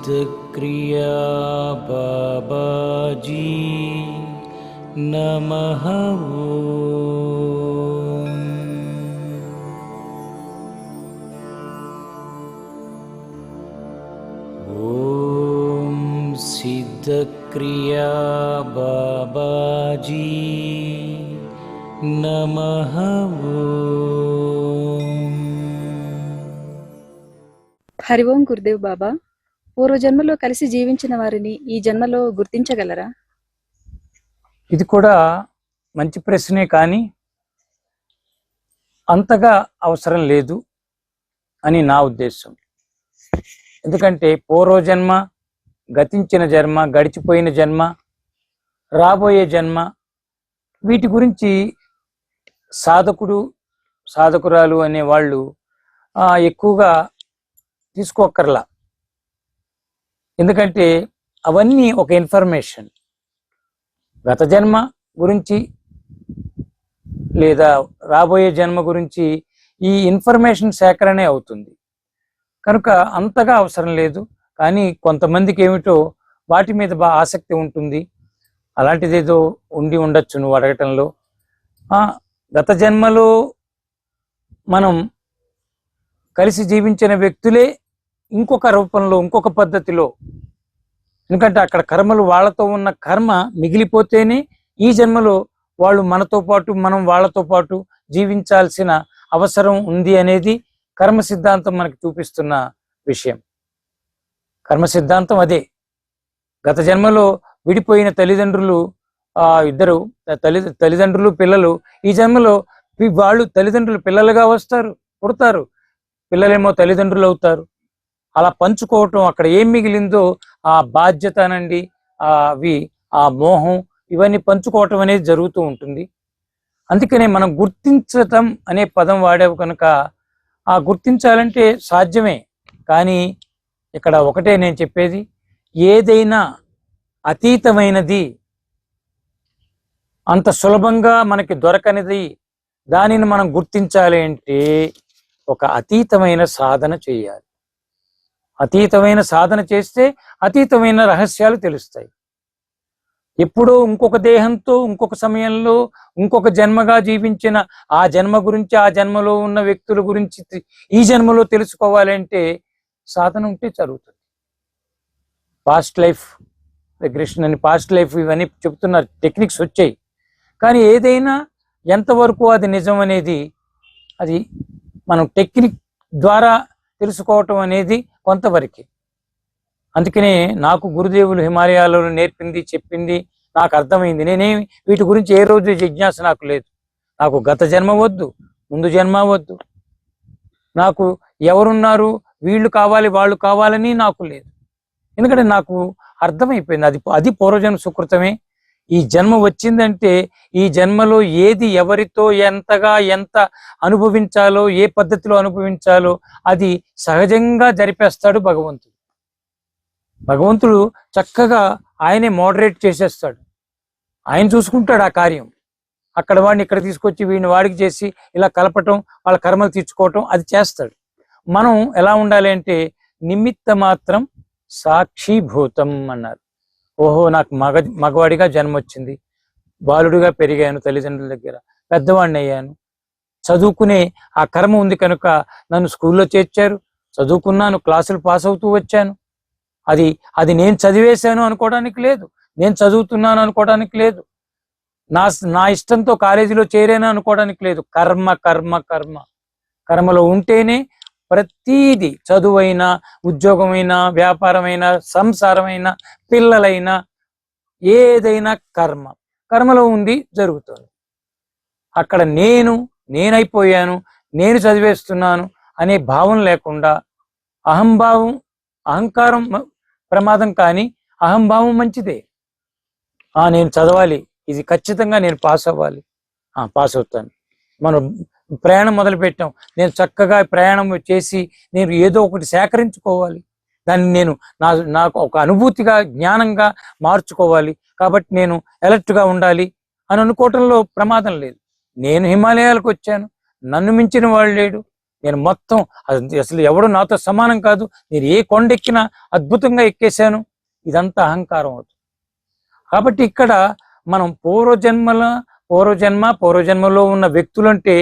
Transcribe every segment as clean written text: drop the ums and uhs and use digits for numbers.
सिद्धक्रिया बाबाजी नमः। ओम सिद्धक्रिया बाबाजी नमः। హరి ఓం గురుదేవ్ బాబా. పూర్వజన్మలో కలిసి జీవించిన వారిని ఈ జన్మలో గుర్తించగలరా? ఇది కూడా మంచి ప్రశ్నే, కానీ అంతగా అవసరం లేదు అని నా ఉద్దేశం. ఎందుకంటే పూర్వజన్మ, గతించిన జన్మ, గడిచిపోయిన జన్మ, రాబోయే జన్మ, వీటి గురించి సాధకుడు సాధకురాలు అనే వాళ్ళు ఎక్కువగా తీసుకోక్కర్లా. ఎందుకంటే అవన్నీ ఒక ఇన్ఫర్మేషన్. గత జన్మ గురించి లేదా రాబోయే జన్మ గురించి ఈ ఇన్ఫర్మేషన్ సేకరణే అవుతుంది కనుక అంతగా అవసరం లేదు. కానీ కొంతమందికి ఏమిటో వాటి మీద బాగా ఆసక్తి ఉంటుంది. అలాంటిదేదో ఉండి ఉండొచ్చు నువ్వు అడగటంలో. గత జన్మలో మనం కలిసి జీవించిన వ్యక్తులే ఇంకొక రూపంలో, ఇంకొక పద్ధతిలో, ఎందుకంటే అక్కడ కర్మలు వాళ్ళతో ఉన్న కర్మ మిగిలిపోతేనే ఈ జన్మలో వాళ్ళు మనతో పాటు, మనం వాళ్ళతో పాటు జీవించాల్సిన అవసరం ఉంది అనేది కర్మ సిద్ధాంతం మనకి చూపిస్తున్న విషయం. కర్మ సిద్ధాంతం అదే. గత జన్మలో విడిపోయిన తల్లిదండ్రులు, ఇద్దరు తల్లిదండ్రులు పిల్లలు ఈ జన్మలో వాళ్ళు తల్లిదండ్రులు పిల్లలుగా వస్తారు, పుడతారు, పిల్లలేమో తల్లిదండ్రులు అవుతారు. అలా పంచుకోవటం, అక్కడ ఏం మిగిలిందో ఆ బాధ్యత అనండి, ఆ మోహం, ఇవన్నీ పంచుకోవటం అనేది జరుగుతూ ఉంటుంది. అందుకనే మనం గుర్తించటం అనే పదం వాడావు కనుక ఆ గుర్తించాలంటే సాధ్యమే. కానీ ఇక్కడ ఒకటే నేను చెప్పేది, ఏదైనా అతీతమైనది, అంత సులభంగా మనకి దొరకనిది, దానిని మనం గుర్తించాలి అంటే ఒక అతీతమైన సాధన చేయాలి. అతీతమైన సాధన చేస్తే అతీతమైన రహస్యాలు తెలుస్తాయి. ఎప్పుడో ఇంకొక దేహంతో, ఇంకొక సమయంలో, ఇంకొక జన్మగా జీవించిన ఆ జన్మ గురించి, ఆ జన్మలో ఉన్న వ్యక్తుల గురించి ఈ జన్మలో తెలుసుకోవాలంటే సాధన ఉంటే జరుగుతుంది. పాస్ట్ లైఫ్ రిగ్రెషన్ అని, పాస్ట్ లైఫ్, ఇవన్నీ చెప్తున్నారు, టెక్నిక్స్ వచ్చాయి. కానీ ఏదైనా ఎంతవరకు అది నిజం అనేది, అది మనం టెక్నిక్ ద్వారా తెలుసుకోవటం అనేది కొంతవరకే. అందుకనే నాకు గురుదేవులు హిమాలయాలలో నేర్పింది, చెప్పింది నాకు అర్థమైంది. నేనేమి వీటి గురించి ఏ రోజు జిజ్ఞాస నాకు లేదు. నాకు గత జన్మ వద్దు, ముందు జన్మ వద్దు, నాకు ఎవరున్నారు, వీళ్ళు కావాలి, వాళ్ళు కావాలని నాకు లేదు. ఎందుకంటే నాకు అర్థమైపోయింది, అది పూర్వజన్మ సుకృతమే. ఈ జన్మ వచ్చిందంటే ఈ జన్మలో ఏది ఎవరితో ఎంతగా ఎంత అనుభవించాలో, ఏ పద్ధతిలో అనుభవించాలో అది సహజంగా జరిపేస్తాడు భగవంతుడు. భగవంతుడు చక్కగా ఆయనే మోడరేట్ చేసేస్తాడు. ఆయన చూసుకుంటాడు ఆ కార్యం. అక్కడ వాడిని ఇక్కడ తీసుకొచ్చి వీడిని వాడికి చేసి ఇలా కలపటం, వాళ్ళ కర్మలు తీర్చుకోవటం, అది చేస్తాడు. మనం ఎలా ఉండాలి అంటే నిమిత్త మాత్రం సాక్షిభూతం అన్నారు. ఓహో, నాకు మగవాడిగా జన్మ వచ్చింది, బాలుడిగా పెరిగాను, తల్లిదండ్రుల దగ్గర పెద్దవాడిని అయ్యాను, చదువుకునే ఆ కర్మ ఉంది కనుక నన్ను స్కూల్లో చేర్చారు, చదువుకున్నాను, క్లాసులు పాస్ అవుతూ వచ్చాను. అది నేను చదివేశాను అనుకోవడానికి లేదు, నేను చదువుతున్నాను అనుకోవడానికి లేదు, నా ఇష్టంతో కాలేజీలో చేరాను అనుకోవడానికి లేదు. కర్మ కర్మ కర్మ కర్మలో ఉంటేనే ప్రతీది, చదువైనా, ఉద్యోగమైనా, వ్యాపారమైనా, సంసారమైనా, పిల్లలైనా, ఏదైనా కర్మలో ఉంది, జరుగుతుంది. అక్కడ నేనైపోయాను, నేను చదివేస్తున్నాను అనే భావం లేకుండా అహంకారం ప్రమాదం, కానీ అహంభావం మంచిదే. నేను చదవాలి, ఇది ఖచ్చితంగా నేను పాస్ అవ్వాలి, పాస్ అవుతాను. మనం ప్రయాణం మొదలు పెట్టాం, నేను చక్కగా ప్రయాణం చేసి నేను ఏదో ఒకటి సేకరించుకోవాలి, దాన్ని నేను నాకు ఒక అనుభూతిగా, జ్ఞానంగా మార్చుకోవాలి, కాబట్టి నేను అలర్ట్గా ఉండాలి అని అనుకోవటంలో ప్రమాదం లేదు. నేను హిమాలయాలకు వచ్చాను, నన్ను మించిన వాడు లేడు, నేను మొత్తం అసలు ఎవడు నాతో సమానం కాదు, నేను ఏ కొండెక్కినా అద్భుతంగా ఎక్కేశాను, ఇదంతా అహంకారం అవుతుంది. కాబట్టి ఇక్కడ మనం పూర్వజన్మలో ఉన్న వ్యక్తులంటే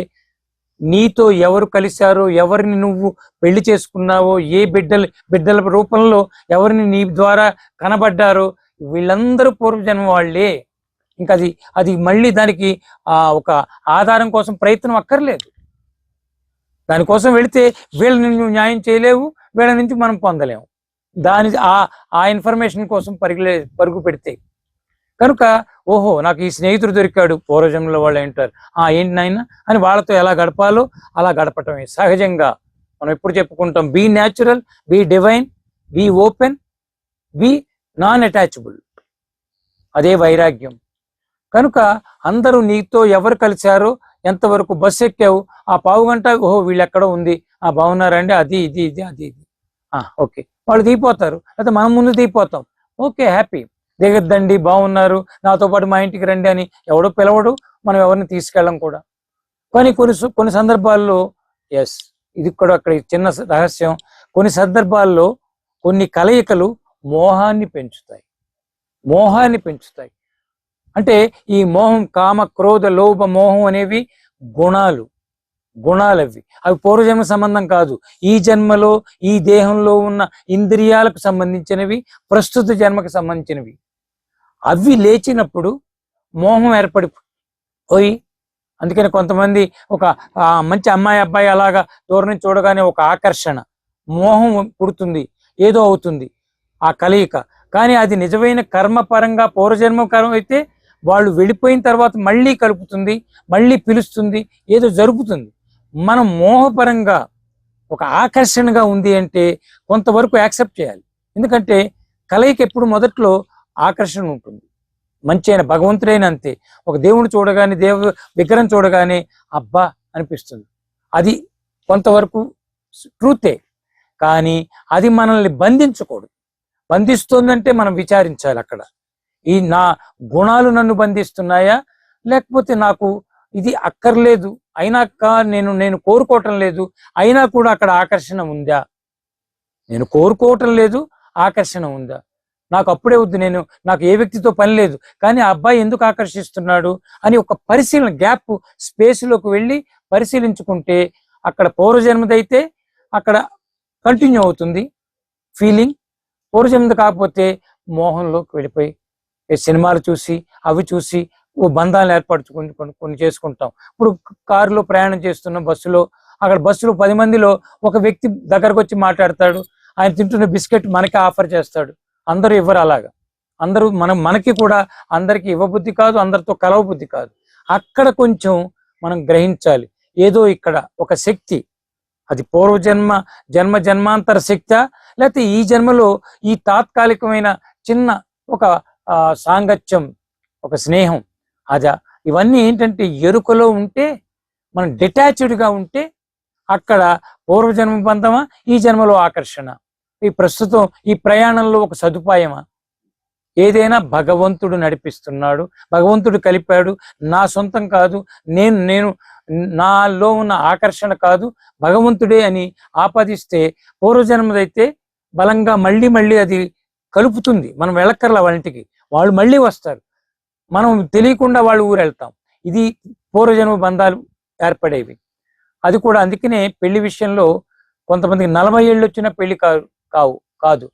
నీతో ఎవరు కలిశారో, ఎవరిని నువ్వు పెళ్లి చేసుకున్నావో, ఏ బిడ్డల రూపంలో ఎవరిని నీ ద్వారా కనబడ్డారో వీళ్ళందరూ పూర్వజన్మ వాళ్ళే. ఇంకా అది మళ్ళీ దానికి ఒక ఆధారం కోసం ప్రయత్నం అక్కర్లేదు. దానికోసం వెళితే వీళ్ళని నువ్వు న్యాయం చేయలేవు, వీళ్ళ నుంచి మనం పొందలేము. ఆ ఇన్ఫర్మేషన్ కోసం పరుగు పెడితే కనుక ఓహో నాకు ఈ స్నేహితుడు దొరికాడు, పూర్వజన్మలో వాళ్ళు ఏంటారు, ఏంటి నాయన అని వాళ్ళతో ఎలా గడపాలో అలా గడపటమే సహజంగా. మనం ఎప్పుడు చెప్పుకుంటాం, be natural, be divine, be open, be non attachable. అదే వైరాగ్యం. కనుక అందరూ నీతో ఎవరు కలిశారో, ఎంతవరకు బస్సు ఎక్కావు, ఆ పావుగంట ఓహో వీళ్ళు ఎక్కడో ఉంది, బాగున్నారండి, అది ఇది ఇది అది ఇది, ఓకే వాళ్ళు దిగిపోతారు, అయితే మనం ముందు దిగిపోతాం, ఓకే హ్యాపీ, దిగద్దండి బాగున్నారు నాతో పాటు మా ఇంటికి రండి అని ఎవడో పిలవడు, మనం ఎవరిని తీసుకెళ్ళం కూడా. కానీ కొన్ని సందర్భాల్లో ఎస్, ఇది కూడా అక్కడ చిన్న రహస్యం, కొన్ని సందర్భాల్లో కొన్ని కలయికలు మోహాన్ని పెంచుతాయి. అంటే ఈ మోహం, కామ క్రోధ లోభ మోహం అనేవి గుణాలు అవి పూర్వజన్మ సంబంధం కాదు. ఈ జన్మలో ఈ దేహంలో ఉన్న ఇంద్రియాలకు సంబంధించినవి, ప్రస్తుత జన్మకు సంబంధించినవి. అవి లేచినప్పుడు మోహం ఏర్పడిపోయి, అందుకని కొంతమంది ఒక మంచి అమ్మాయి అబ్బాయి అలాగా దూరం నుంచి చూడగానే ఒక ఆకర్షణ, మోహం పుడుతుంది, ఏదో అవుతుంది ఆ కలయిక. కానీ అది నిజమైన కర్మపరంగా పూర్వజన్మ కర్మ అయితే వాళ్ళు వెళ్ళిపోయిన తర్వాత మళ్ళీ కలుపుతుంది, మళ్ళీ పిలుస్తుంది, ఏదో జరుగుతుంది. మనం మోహపరంగా ఒక ఆకర్షణగా ఉంది అంటే కొంతవరకు యాక్సెప్ట్ చేయాలి. ఎందుకంటే కలయిక ఎప్పుడు మొదట్లో ఆకర్షణ ఉంటుంది. మంచి అయిన భగవంతుడైన అంతే, ఒక దేవుని చూడగానే, విగ్రహం చూడగానే అబ్బా అనిపిస్తుంది. అది కొంతవరకు ట్రూతే, కానీ అది మనల్ని బంధించకూడదు. బంధిస్తుందంటే మనం విచారించాలి అక్కడ, నా గుణాలు నన్ను బంధిస్తున్నాయా, లేకపోతే నాకు ఇది అక్కర్లేదు అయినా నేను కోరుకోవటం లేదు, అయినా కూడా అక్కడ ఆకర్షణ ఉందా? నేను కోరుకోవటం లేదు, ఆకర్షణ ఉందా? నాకు అప్పుడే వద్దు, నాకు ఏ వ్యక్తితో పని లేదు, కానీ ఆ అబ్బాయి ఎందుకు ఆకర్షిస్తున్నాడు అని ఒక పరిశీలన, గ్యాప్ స్పేస్లోకి వెళ్ళి పరిశీలించుకుంటే అక్కడ పూర్వజన్మదైతే అక్కడ కంటిన్యూ అవుతుంది ఫీలింగ్. పూర్వజన్మది కాకపోతే మోహంలోకి వెళ్ళిపోయి సినిమాలు చూసి అవి చూసి బంధాలను ఏర్పరచుకుని కొన్ని చేసుకుంటాం. ఇప్పుడు కారులో ప్రయాణం చేస్తున్నాం, అక్కడ బస్సులో 10 మందిలో ఒక వ్యక్తి దగ్గరకు వచ్చి మాట్లాడతాడు, ఆయన తింటున్న బిస్కెట్ మనకి ఆఫర్ చేస్తాడు. అందరూ ఇవ్వరు అలాగా, అందరూ మనకి కూడా అందరికి ఇవ్వబుద్ధి కాదు, అందరితో కలవబుద్ధి కాదు. అక్కడ కొంచెం మనం గ్రహించాలి, ఏదో ఇక్కడ ఒక శక్తి, అది జన్మాంతర శక్తి, లేకపోతే ఈ జన్మలో ఈ తాత్కాలికమైన చిన్న ఒక సాంగత్యం, ఒక స్నేహం, అదా. ఇవన్నీ ఏంటంటే ఎరుకలో ఉంటే, మనం డిటాచ్డ్గా ఉంటే అక్కడ పూర్వజన్మ బంధమా, ఈ జన్మలో ఆకర్షణ, ఈ ప్రస్తుతం ఈ ప్రయాణంలో ఒక సదుపాయమా? ఏదైనా భగవంతుడు నడిపిస్తున్నాడు, భగవంతుడు కలిపాడు, నా సొంతం కాదు, నేను నాలో ఉన్న ఆకర్షణ కాదు, భగవంతుడే అని ఆపాదిస్తే పూర్వజన్మదైతే బలంగా మళ్ళీ అది కలుపుతుంది. మనం వెళ్ళక్కర్ల వాళ్ళ ఇంటికి, వాళ్ళు మళ్ళీ వస్తారు, మనం తెలియకుండా వాళ్ళు ఊరు వెళ్తాం. ఇది పూర్వజన్మ బంధాలు ఏర్పడేవి. అది కూడా అందుకనే పెళ్లి విషయంలో కొంతమందికి 40 ఏళ్ళు వచ్చిన పెళ్లి కాదు.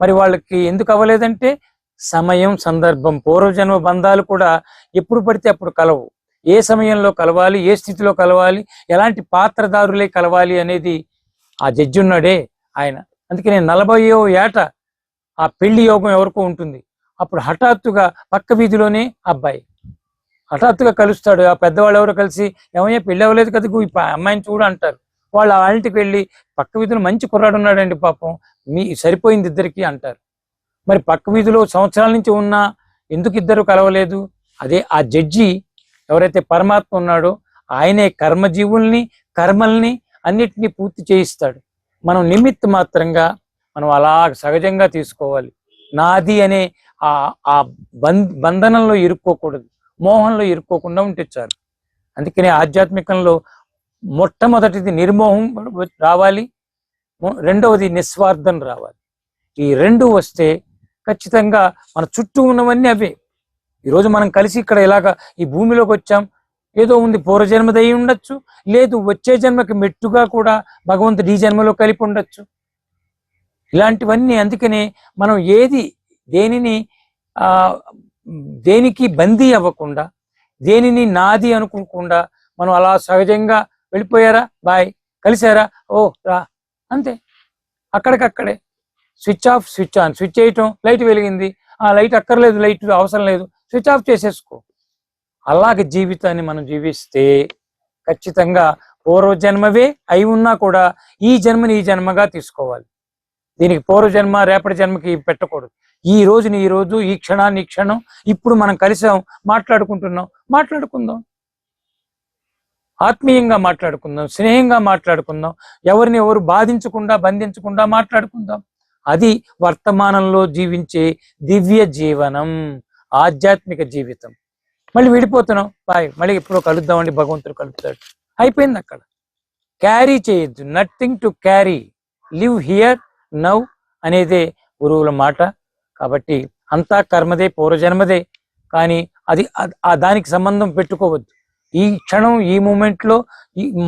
మరి వాళ్ళకి ఎందుకు అవ్వలేదంటే సమయం, సందర్భం. పూర్వజన్మ బంధాలు కూడా ఎప్పుడు పడితే అప్పుడు కలవు. ఏ సమయంలో కలవాలి, ఏ స్థితిలో కలవాలి, ఎలాంటి పాత్రదారులే కలవాలి అనేది ఆ జడ్జి ఉన్నాడే ఆయన. అందుకనే 40వ ఏట ఆ పెళ్లి యోగం ఎవరికో ఉంటుంది. అప్పుడు హఠాత్తుగా పక్క వీధిలోనే అబ్బాయి హఠాత్తుగా కలుస్తాడు. ఆ పెద్దవాళ్ళు ఎవరో కలిసి, ఏమయ్యా పెళ్లి అవ్వలేదు కదా, ఈ అమ్మాయిని చూడు అంటారు. వాళ్ళు ఆ ఇంటికి వెళ్ళి, పక్క వీధిలో మంచి కుర్రాడు ఉన్నాడండి పాపం, సరిపోయింది ఇద్దరికి అంటారు. మరి పక్క వీధిలో సంవత్సరాల నుంచి ఉన్నా ఎందుకు ఇద్దరు కలవలేదు? అదే ఆ జడ్జి ఎవరైతే పరమాత్మ ఉన్నాడో ఆయనే కర్మజీవుల్ని, కర్మల్ని అన్నిటినీ పూర్తి చేయిస్తాడు. మనం నిమిత్త మాత్రంగా మనం అలా సహజంగా తీసుకోవాలి. నాది అనే ఆ బంధనంలో ఇరుక్కోకూడదు, మోహంలో ఇరుక్కోకుండా ఉంటే చాలు. అందుకనే ఆధ్యాత్మికంలో మొట్టమొదటిది నిర్మోహం రావాలి, రెండవది నిస్వార్థం రావాలి. ఈ రెండు వస్తే ఖచ్చితంగా మన చుట్టూ ఉన్నవన్నీ అవే. ఈరోజు మనం కలిసి ఇక్కడ ఇలాగ ఈ భూమిలోకి వచ్చాం, ఏదో ఉంది పూర్వజన్మదై ఉండొచ్చు, లేదు వచ్చే జన్మకి మెట్టుగా కూడా భగవంతుడు ఈ జన్మలో కలిపి ఉండొచ్చు. ఇలాంటివన్నీ అందుకనే మనం దేనిని దేనికి బందీ అవ్వకుండా, దేనిని నాది అనుకోకుండా మనం అలా సహజంగా వెళ్ళిపోయారా, బాయ్, కలిసారా, ఓ రా, అంతే. అక్కడికక్కడే switch off, switch on. Switch చేయటం, లైట్ వెలిగింది, ఆ లైట్ అక్కర్లేదు, లైట్ అవసరం లేదు, స్విచ్ ఆఫ్ చేసేసుకో. అలాగే జీవితాన్ని మనం జీవిస్తే ఖచ్చితంగా పూర్వజన్మవే అయి ఉన్నా కూడా ఈ జన్మని ఈ జన్మగా తీసుకోవాలి. దీనికి పూర్వజన్మ రేపటి జన్మకి పెట్టకూడదు. ఈ రోజు ఈ క్షణాన్ని ఈ క్షణం ఇప్పుడు మనం కలిసాం, మాట్లాడుకుందాం, ఆత్మీయంగా మాట్లాడుకుందాం, స్నేహంగా మాట్లాడుకుందాం, ఎవరిని ఎవరు బాధించకుండా బంధించకుండా మాట్లాడుకుందాం. అది వర్తమానంలో జీవించే దివ్య జీవనం, ఆధ్యాత్మిక జీవితం. మళ్ళీ విడిపోతున్నాం, బాయ్, మళ్ళీ ఎప్పుడో కలుద్దామండి, భగవంతుడు కలుపుతాడు, అయిపోయింది. అక్కడ క్యారీ చేయొద్దు, nothing to carry, live here now అనేదే గురువుల మాట. కాబట్టి అంతా కర్మదే, పూర్వజన్మదే, కానీ అది దానికి సంబంధం పెట్టుకోవద్దు. ఈ క్షణం ఈ మూమెంట్లో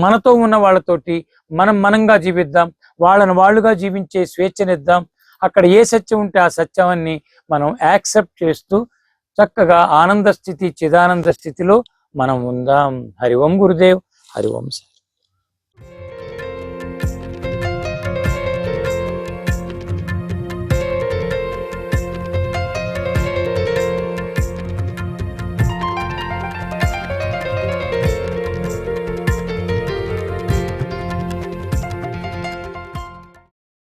మనతో ఉన్న వాళ్ళతోటి మనంగా జీవిద్దాం, వాళ్ళుగా జీవించే స్వేచ్ఛనిద్దాం. అక్కడ ఏ సత్యం ఉంటే ఆ సత్యాన్ని మనం యాక్సెప్ట్ చేస్తూ చక్కగా ఆనంద స్థితి, చిదానంద స్థితిలో మనం ఉందాం. హరి ఓం గురుదేవ్, హరి ఓం.